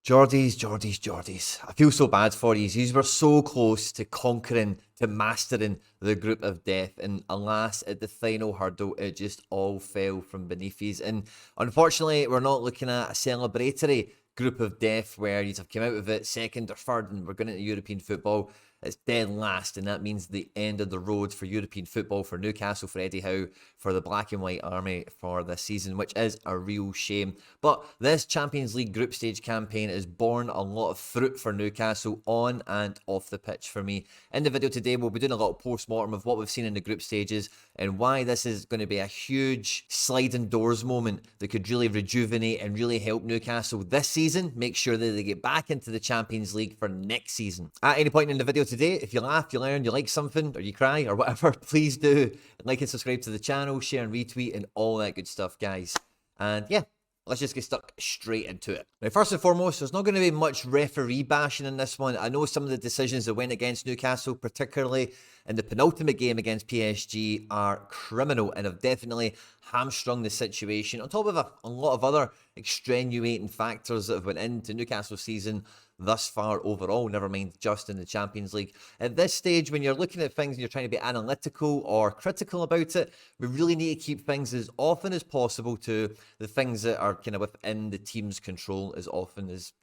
Geordies. I feel so bad for you. You were so close to conquering, to mastering the group of death. And alas, at the final hurdle, it just all fell from beneath you. And unfortunately, we're not looking at a celebratory group of death where you'd have come out of it second or third and we're going into European football. It's dead last, and that means the end of the road for European football, for Newcastle, for Eddie Howe, for the Black and White Army for this season, which is a real shame. But this Champions League group stage campaign has borne a lot of fruit for Newcastle on and off the pitch for me. In the video today, we'll be doing a little post-mortem of what we've seen in the group stages and why this is going to be a huge sliding doors moment that could really rejuvenate and really help Newcastle this season, make sure that they get back into the Champions League for next season. At any point in the video today, if you laugh, you learn, you like something, or you cry, or whatever, please do like and subscribe to the channel, share and retweet, and all that good stuff, guys. And yeah, let's just get stuck straight into it. Now, first and foremost, there's not going to be much referee bashing in this one. I know some of the decisions that went against Newcastle, particularly in the penultimate game against PSG, are criminal and have definitely hamstrung the situation, on top of a lot of other extenuating factors that have went into Newcastle's season thus far overall, never mind just in the Champions League. At this stage, when you're looking at things and you're trying to be analytical or critical about it, we really need to keep things as often as possible to the things that are kind of within the team's control as often as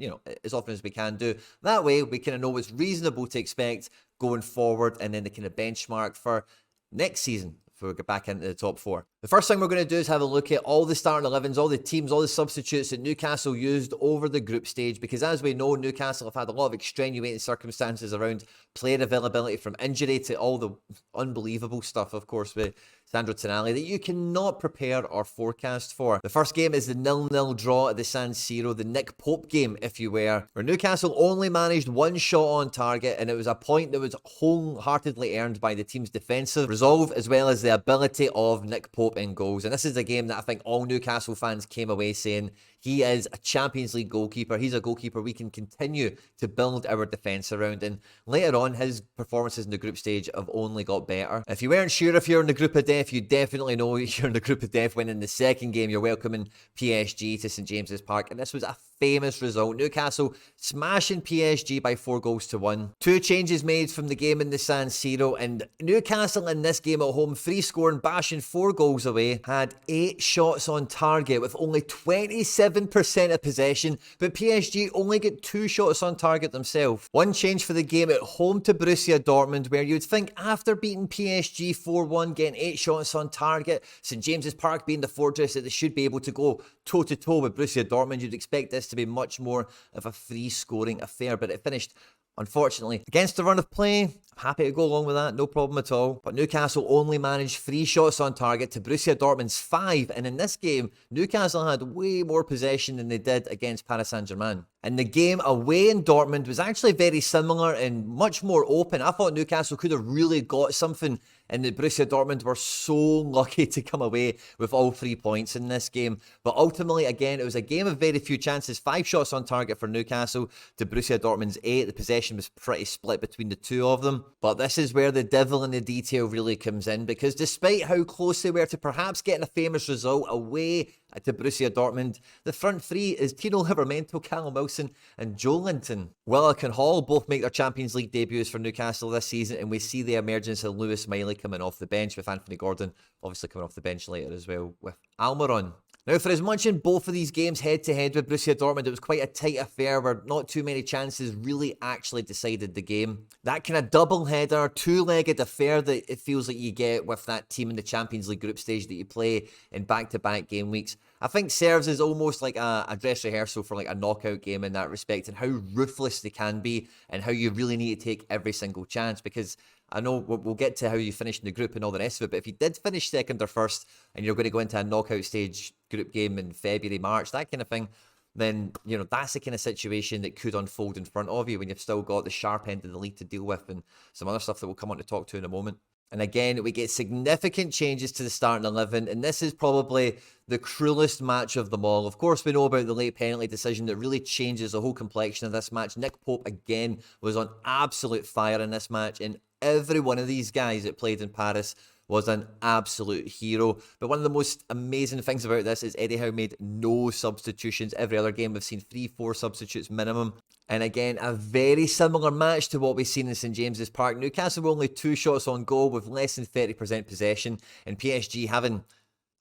we can do. That way, we kind of know what's reasonable to expect going forward, and then the kind of benchmark for next season if we get back into the top four. The first thing we're going to do is have a look at all the starting 11s, all the teams, all the substitutes that Newcastle used over the group stage, because as we know, Newcastle have had a lot of extenuating circumstances around player availability, from injury to all the unbelievable stuff, of course, with Sandro Tonali that you cannot prepare or forecast for. The first game is the 0-0 draw at the San Siro, the Nick Pope game, if you were, where Newcastle only managed one shot on target, and it was a point that was wholeheartedly earned by the team's defensive resolve, as well as the ability of Nick Pope in goals. And this is a game that I think all Newcastle fans came away saying, he is a Champions League goalkeeper. He's a goalkeeper we can continue to build our defence around. And later on, his performances in the group stage have only got better. If you weren't sure if you're in the group of death, you definitely know you're in the group of death when in the second game you're welcoming PSG to St James's Park. And this was a famous result. Newcastle smashing PSG by 4-1. Two changes made from the game in the San Siro, and Newcastle in this game at home, free scoring, bashing 4 goals away, had 8 shots on target with only 27% of possession, but PSG only get 2 shots on target themselves. One change for the game at home to Borussia Dortmund, where you'd think after beating PSG 4-1, getting 8 shots on target, St James's Park being the fortress that they should be able to go toe-to-toe with Borussia Dortmund, you'd expect this to be much more of a free scoring affair, but it finished, unfortunately, against the run of play. I'm happy to go along with that, no problem at all. But Newcastle only managed 3 shots on target to Borussia Dortmund's 5, and in this game, Newcastle had way more possession than they did against Paris Saint-Germain. And the game away in Dortmund was actually very similar and much more open. I thought Newcastle could have really got something, and the Borussia Dortmund were so lucky to come away with all 3 points in this game. But ultimately, again, it was a game of very few chances. 5 shots on target for Newcastle to Borussia Dortmund's 8. The possession was pretty split between the two of them. But this is where the devil in the detail really comes in, because despite how close they were to perhaps getting a famous result away to Borussia Dortmund, the front three is Tino Livramento, Callum Wilson and Joe Linton. Willock and Hall both make their Champions League debuts for Newcastle this season, and we see the emergence of Lewis Miley coming off the bench, with Anthony Gordon obviously coming off the bench later as well with Almiron. Now, for as much in both of these games head-to-head with Borussia Dortmund, it was quite a tight affair where not too many chances really actually decided the game. That kind of double-header, two-legged affair that it feels like you get with that team in the Champions League group stage that you play in back-to-back game weeks, I think serves as almost like a dress rehearsal for like a knockout game in that respect, and how ruthless they can be and how you really need to take every single chance. Because I know we'll get to how you finish in the group and all the rest of it, but if you did finish second or first and you're going to go into a knockout stage group game in February, March, that kind of thing, then, you know, that's the kind of situation that could unfold in front of you when you've still got the sharp end of the league to deal with and some other stuff that we'll come on to talk to in a moment. And again, we get significant changes to the starting 11, and this is probably the cruelest match of them all. Of course, we know about the late penalty decision that really changes the whole complexion of this match. Nick Pope, again, was on absolute fire in this match, and every one of these guys that played in Paris was an absolute hero. But one of the most amazing things about this is Eddie Howe made no substitutions. Every other game we've seen 3-4 substitutes minimum. And again, a very similar match to what we've seen in St James's Park. Newcastle were only 2 shots on goal with less than 30% possession, and PSG having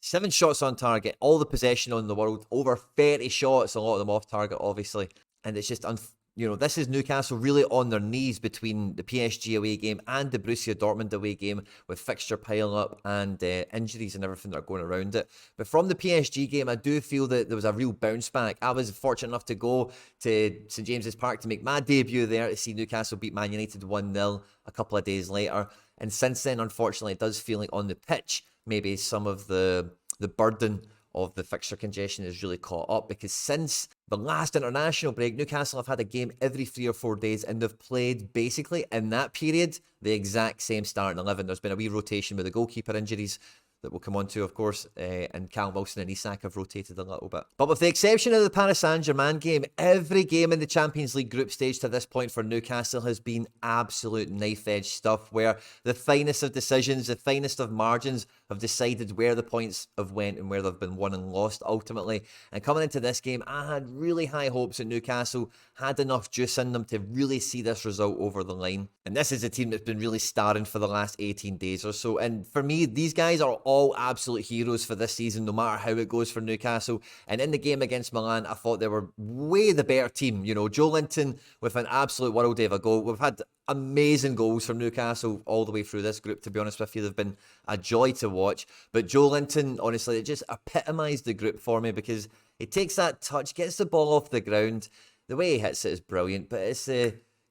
7 shots on target, all the possession on the world, over 30 shots, a lot of them off target, obviously. And it's just, this is Newcastle really on their knees between the PSG away game and the Borussia Dortmund away game, with fixture pile-up and injuries and everything that are going around it. But from the PSG game, I do feel that there was a real bounce back. I was fortunate enough to go to St James's Park to make my debut there, to see Newcastle beat Man United 1-0 a couple of days later. And since then, unfortunately, it does feel like on the pitch, maybe some of the burden of the fixture congestion is really caught up, because since the last international break, Newcastle have had a game every 3 or 4 days, and they've played basically in that period the exact same starting 11. There's been a wee rotation with the goalkeeper injuries that we'll come on to, of course, and Callum Wilson and Isak have rotated a little bit. But with the exception of the Paris Saint-Germain game, every game in the Champions League group stage to this point for Newcastle has been absolute knife-edge stuff, where the finest of decisions, the finest of margins have decided where the points have went and where they've been won and lost ultimately. And coming into this game, I had really high hopes that Newcastle had enough juice in them to really see this result over the line. And this is a team that's been really starring for the last 18 days or so. And for me, these guys are all absolute heroes for this season, no matter how it goes for Newcastle. And in the game against Milan, I thought they were way the better team. Joe Linton with an absolute world of a goal. We've had amazing goals from Newcastle all the way through this group, to be honest with you. They've been a joy to watch. But Joe Linton, honestly, it just epitomised the group for me, because he takes that touch, gets the ball off the ground. The way he hits it is brilliant, but it's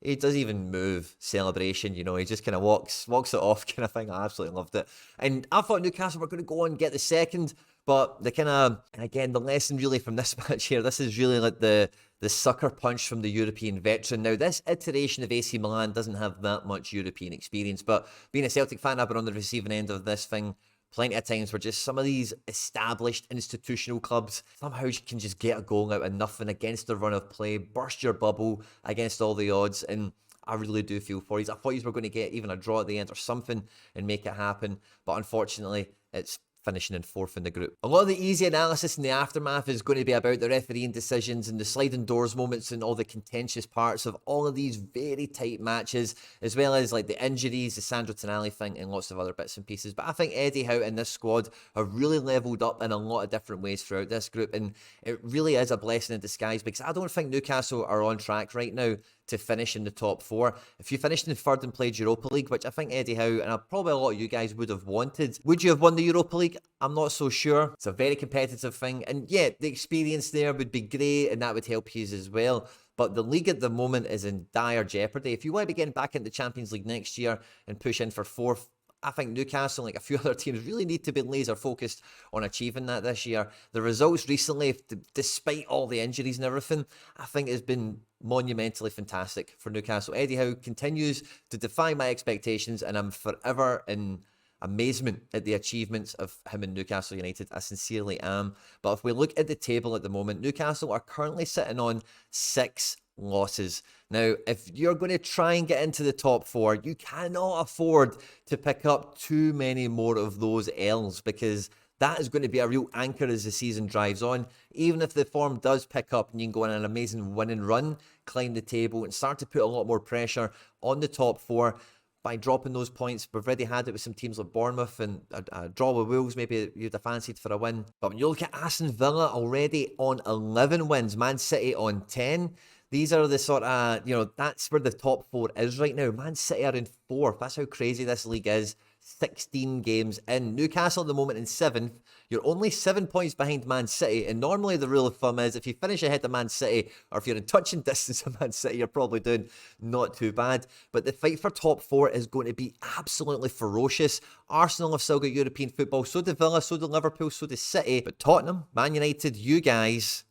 he doesn't even move celebration, he just kind of walks it off kind of thing. I absolutely loved it. And I thought Newcastle were going to go on and get the second, but the again, the lesson really from this match here, this is really like the sucker punch from the European veteran. Now, this iteration of AC Milan doesn't have that much European experience, but being a Celtic fan, I've been on the receiving end of this thing plenty of times, where just some of these established institutional clubs somehow can just get a goal out of nothing against the run of play, burst your bubble against all the odds, and I really do feel for you. I thought you were going to get even a draw at the end or something and make it happen, but unfortunately, it's finishing in 4th in the group. A lot of the easy analysis in the aftermath is going to be about the refereeing decisions and the sliding doors moments and all the contentious parts of all of these very tight matches, as well as like the injuries, the Sandro Tonali thing, and lots of other bits and pieces. But I think Eddie Howe and this squad have really leveled up in a lot of different ways throughout this group, and it really is a blessing in disguise, because I don't think Newcastle are on track right now to finish in the top 4. If you finished in 3rd and played Europa League, which I think Eddie Howe and probably a lot of you guys would have wanted, would you have won the Europa League? I'm not so sure. It's a very competitive thing, and yeah, the experience there would be great, and that would help you as well. But the league at the moment is in dire jeopardy. If you want to be getting back into the Champions League next year and push in for 4th, I think Newcastle, like a few other teams, really need to be laser focused on achieving that this year. The results recently, despite all the injuries and everything, I think has been monumentally fantastic for Newcastle. Eddie Howe continues to defy my expectations, and I'm forever in amazement at the achievements of him in Newcastle United. I sincerely am. But if we look at the table at the moment, Newcastle are currently sitting on 6 losses. Now, if you're going to try and get into the top 4, you cannot afford to pick up too many more of those L's, because that is going to be a real anchor as the season drives on. Even if the form does pick up and you can go on an amazing winning run, climb the table and start to put a lot more pressure on the top 4 by dropping those points. We've already had it with some teams like Bournemouth, and a draw with Wolves maybe you'd have fancied for a win. But when you look at Aston Villa already on 11 wins, Man City on 10, these are the sort of, that's where the top 4 is right now. Man City are in 4th. That's how crazy this league is. 16 games in. Newcastle at the moment in 7th. You're only 7 points behind Man City, and normally the rule of thumb is if you finish ahead of Man City, or if you're in touching distance of Man City, you're probably doing not too bad. But the fight for top 4 is going to be absolutely ferocious. Arsenal have still got European football, so do Villa, so do Liverpool, so do City. But Tottenham, Man United, you guys,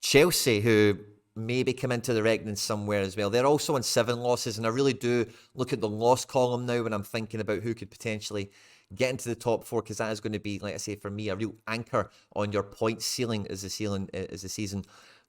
Chelsea, who maybe come into the reckoning somewhere as well. They're also on 7 losses, and I really do look at the loss column now when I'm thinking about who could potentially get into the top 4, because that is going to be, like I say, for me, a real anchor on your point ceiling as the season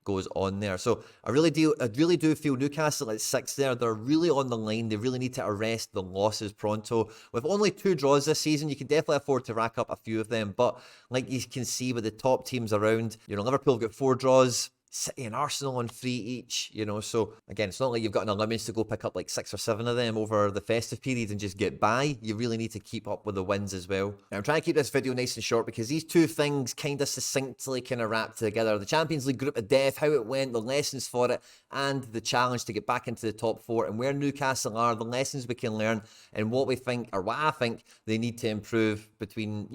goes on there. So I really do feel Newcastle at 6 there. They're really on the line. They really need to arrest the losses pronto. With only 2 draws this season, you can definitely afford to rack up a few of them. But like you can see with the top teams around, Liverpool have got 4 draws. City and Arsenal on 3 each, so again, it's not like you've got an allowance to go pick up like 6 or 7 of them over the festive period and just get by. You really need to keep up with the wins as well. Now, I'm trying to keep this video nice and short because these 2 things kind of succinctly kind of wrap together. The Champions League group of death, how it went, the lessons for it, and the challenge to get back into the top 4, and where Newcastle are, the lessons we can learn, and what we think, or what I think they need to improve between,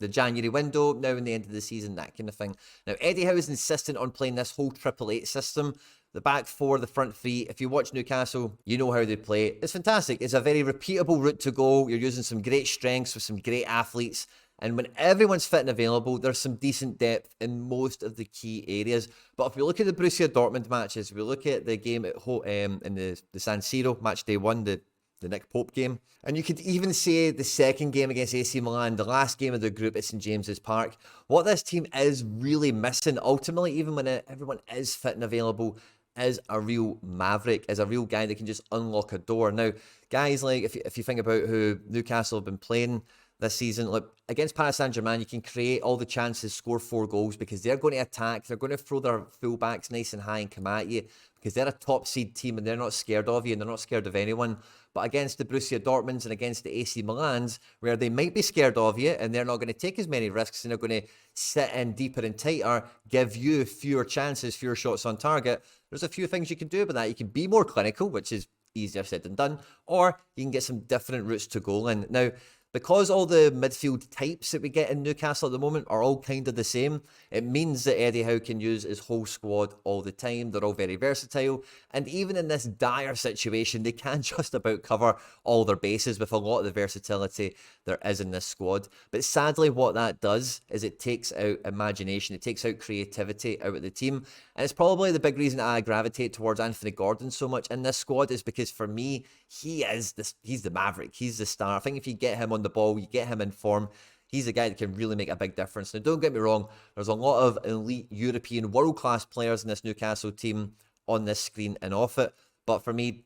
the January window, now and the end of the season, that kind of thing. Now, Eddie Howe is insistent on playing this whole 888 system. The back 4, the front 3. If you watch Newcastle, you know how they play. It's fantastic. It's a very repeatable route to go. You're using some great strengths with some great athletes. And when everyone's fit and available, there's some decent depth in most of the key areas. But if we look at the Borussia Dortmund matches, we look at the game at in the San Siro, match day 1, the Nick Pope game. And you could even say the second game against AC Milan, the last game of the group at St James's Park. What this team is really missing, ultimately, even when everyone is fit and available, is a real maverick, is a real guy that can just unlock a door. Now, guys like, if you think about who Newcastle have been playing this season, look, against Paris Saint-Germain, you can create all the chances, score 4 goals, because they're going to attack, they're going to throw their fullbacks nice and high and come at you, because they're a top seed team and they're not scared of you and they're not scared of anyone. But against the Borussia Dortmunds and against the AC Milans, where they might be scared of you and they're not going to take as many risks and they're going to sit in deeper and tighter, give you fewer chances, fewer shots on target, there's a few things you can do about that. You can be more clinical, which is easier said than done, or you can get some different routes to goal in. Now, because all the midfield types that we get in Newcastle at the moment are all kind of the same, it means that Eddie Howe can use his whole squad all the time. They're all very versatile. And even in this dire situation, they can just about cover all their bases with a lot of the versatility there is in this squad. But sadly, what that does is it takes out imagination. It takes out creativity out of the team. And it's probably the big reason I gravitate towards Anthony Gordon so much in this squad, is because for me, he's the maverick. He's the star. I think if you get him on the ball, you get him in form, he's a guy that can really make a big difference. Now, don't get me wrong, there's a lot of elite European world-class players in this Newcastle team on this screen and off it. But for me,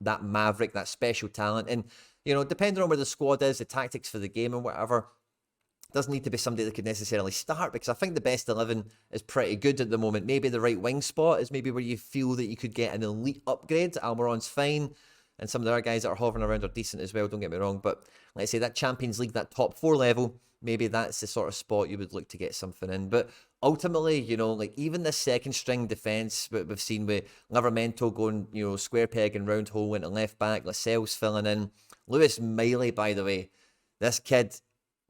that maverick, that special talent, and, depending on where the squad is, the tactics for the game and whatever, doesn't need to be somebody that could necessarily start, because I think the best 11 is pretty good at the moment. Maybe the right wing spot is maybe where you feel that you could get an elite upgrade. Almiron's fine, and some of the other guys that are hovering around are decent as well, don't get me wrong. But let's say that Champions League, that top 4 level, maybe that's the sort of spot you would look to get something in. But ultimately, even the second string defence, what we've seen with Livramento going, square peg and round hole into left back, Lascelles filling in. Lewis Miley, by the way, this kid,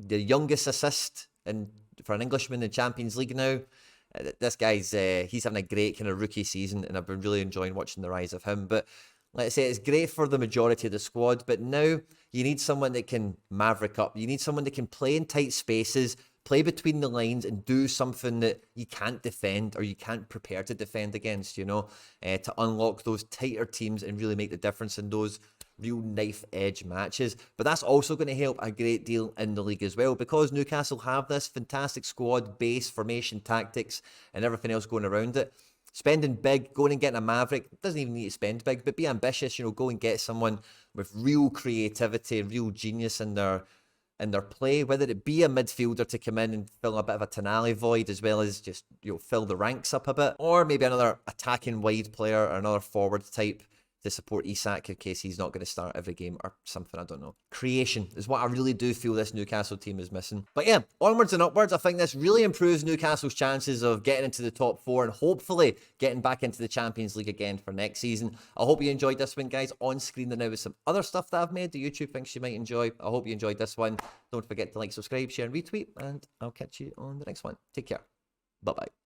the youngest assist for an Englishman in Champions League now. This guy's, he's having a great kind of rookie season, and I've been really enjoying watching the rise of him. But let's say it's great for the majority of the squad, but now you need someone that can maverick up. You need someone that can play in tight spaces, play between the lines, and do something that you can't defend or you can't prepare to defend against, to unlock those tighter teams and really make the difference in those real knife edge matches. But that's also going to help a great deal in the league as well, because Newcastle have this fantastic squad base, formation, tactics, and everything else going around it. Spending big, going and getting a maverick, doesn't even need to spend big, but be ambitious, go and get someone with real creativity, real genius in their play, whether it be a midfielder to come in and fill a bit of a Tonali void, as well as just fill the ranks up a bit, or maybe another attacking wide player or another forward type to support Isak in case he's not going to start every game or something, I don't know. Creation is what I really do feel this Newcastle team is missing. But yeah, onwards and upwards, I think this really improves Newcastle's chances of getting into the top 4 and hopefully getting back into the Champions League again for next season. I hope you enjoyed this one, guys. On screen there now with some other stuff that I've made that YouTube thinks you might enjoy. I hope you enjoyed this one. Don't forget to like, subscribe, share and retweet, and I'll catch you on the next one. Take care. Bye-bye.